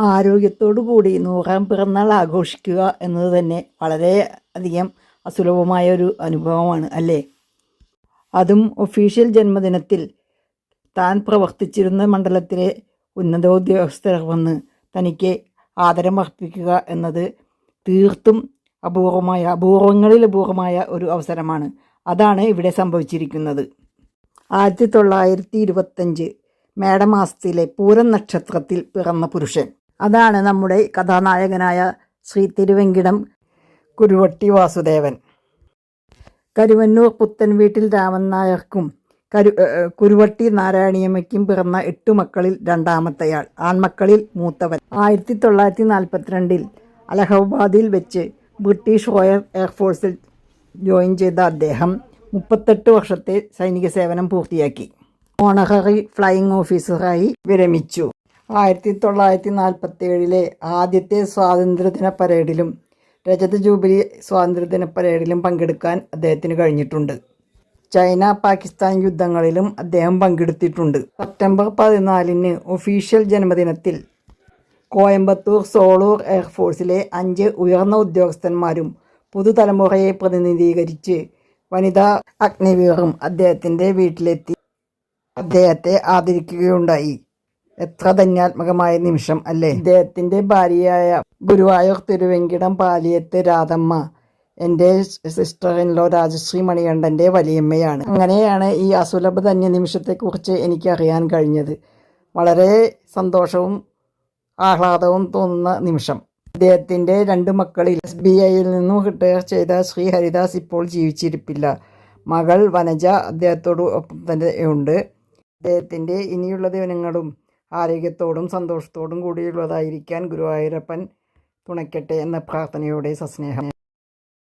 ആരോഗ്യത്തോടു കൂടി 100ാം പിറന്നാൾ ആഘോഷിക്കുക എന്നത് തന്നെ വളരെ അധികം അസുലഭമായ ഒരു അനുഭവമാണ് അല്ലേ? അതും ഒഫീഷ്യൽ ജന്മദിനത്തിൽ താൻ പ്രവർത്തിച്ചിരുന്ന മണ്ഡലത്തിലെ ഉന്നതോദ്യോഗസ്ഥർ വന്ന് തനിക്ക് ആദരമർപ്പിക്കുക എന്നത് തീർത്തും അപൂർവങ്ങളിൽ അപൂർവമായ ഒരു അവസരമാണ്. അതാണ് ഇവിടെ സംഭവിച്ചിരിക്കുന്നത്. 1925 മേടമാസത്തിലെ പൂരം നക്ഷത്രത്തിൽ പിറന്ന പുരുഷൻ, അതാണ് നമ്മുടെ കഥാനായകനായ ശ്രീ തിരുവെങ്കിടം കുരുവട്ടി വാസുദേവൻ. കരുവന്നൂർ പുത്തൻ വീട്ടിൽ രാമൻ നായർക്കും കുരുവട്ടി നാരായണിയമ്മയ്ക്കും പിറന്ന 8 മക്കളിൽ രണ്ടാമത്തെയാൾ, ആൺമക്കളിൽ മൂത്തവൻ. 1942 അലഹബാദിൽ വെച്ച് ബ്രിട്ടീഷ് റോയൽ എയർഫോഴ്സിൽ ജോയിൻ ചെയ്ത അദ്ദേഹം 38 വർഷത്തെ സൈനിക സേവനം പൂർത്തിയാക്കി. ഓണററി ഫ്ലൈയിങ് ഓഫീസറായി വിരമിച്ചു. 1947 ആദ്യത്തെ സ്വാതന്ത്ര്യദിന പരേഡിലും രജത ജൂബിലി സ്വാതന്ത്ര്യദിന പരേഡിലും പങ്കെടുക്കാൻ അദ്ദേഹത്തിന് കഴിഞ്ഞിട്ടുണ്ട്. ചൈന പാകിസ്ഥാൻ യുദ്ധങ്ങളിലും അദ്ദേഹം പങ്കെടുത്തിട്ടുണ്ട്. സെപ്റ്റംബർ 14 ഒഫീഷ്യൽ ജന്മദിനത്തിൽ കോയമ്പത്തൂർ സോളൂർ എയർഫോഴ്സിലെ 5 ഉയർന്ന ഉദ്യോഗസ്ഥന്മാരും പുതുതലമുറയെ പ്രതിനിധീകരിച്ച് വനിതാ അഗ്നിവീറും അദ്ദേഹത്തിൻ്റെ വീട്ടിലെത്തി അദ്ദേഹത്തെ ആദരിക്കുകയുണ്ടായി. എത്ര ധന്യാത്മകമായ നിമിഷം അല്ലേ? ഇദ്ദേഹത്തിൻ്റെ ഭാര്യയായ ഗുരുവായൂർ തിരുവെങ്കിടം പാലിയത്ത് രാധമ്മ എൻ്റെ സിസ്റ്റർ ഇൻ ലോ രാജശ്രീ മണികണ്ഠൻ്റെ വലിയമ്മയാണ്. അങ്ങനെയാണ് ഈ അസുലഭ ധന്യ നിമിഷത്തെക്കുറിച്ച് എനിക്ക് അറിയാൻ കഴിഞ്ഞത്. വളരെ സന്തോഷവും ആഹ്ലാദവും തോന്നുന്ന നിമിഷം. അദ്ദേഹത്തിൻ്റെ 2 മക്കളിൽ SBIയിൽ നിന്നും റിട്ടയർ ചെയ്ത ശ്രീ ഹരിദാസ് ഇപ്പോൾ ജീവിച്ചിരിപ്പില്ല. മകൾ വനജ അദ്ദേഹത്തോട് ഒപ്പം തന്നെ ഉണ്ട്. അദ്ദേഹത്തിൻ്റെ ഇനിയുള്ള ദിനങ്ങളും ആരോഗ്യത്തോടും സന്തോഷത്തോടും കൂടിയുള്ളതായിരിക്കാൻ ഗുരുവായൂരപ്പൻ തുണയ്ക്കട്ടെ എന്ന പ്രാർത്ഥനയോടെ സസ്നേഹം.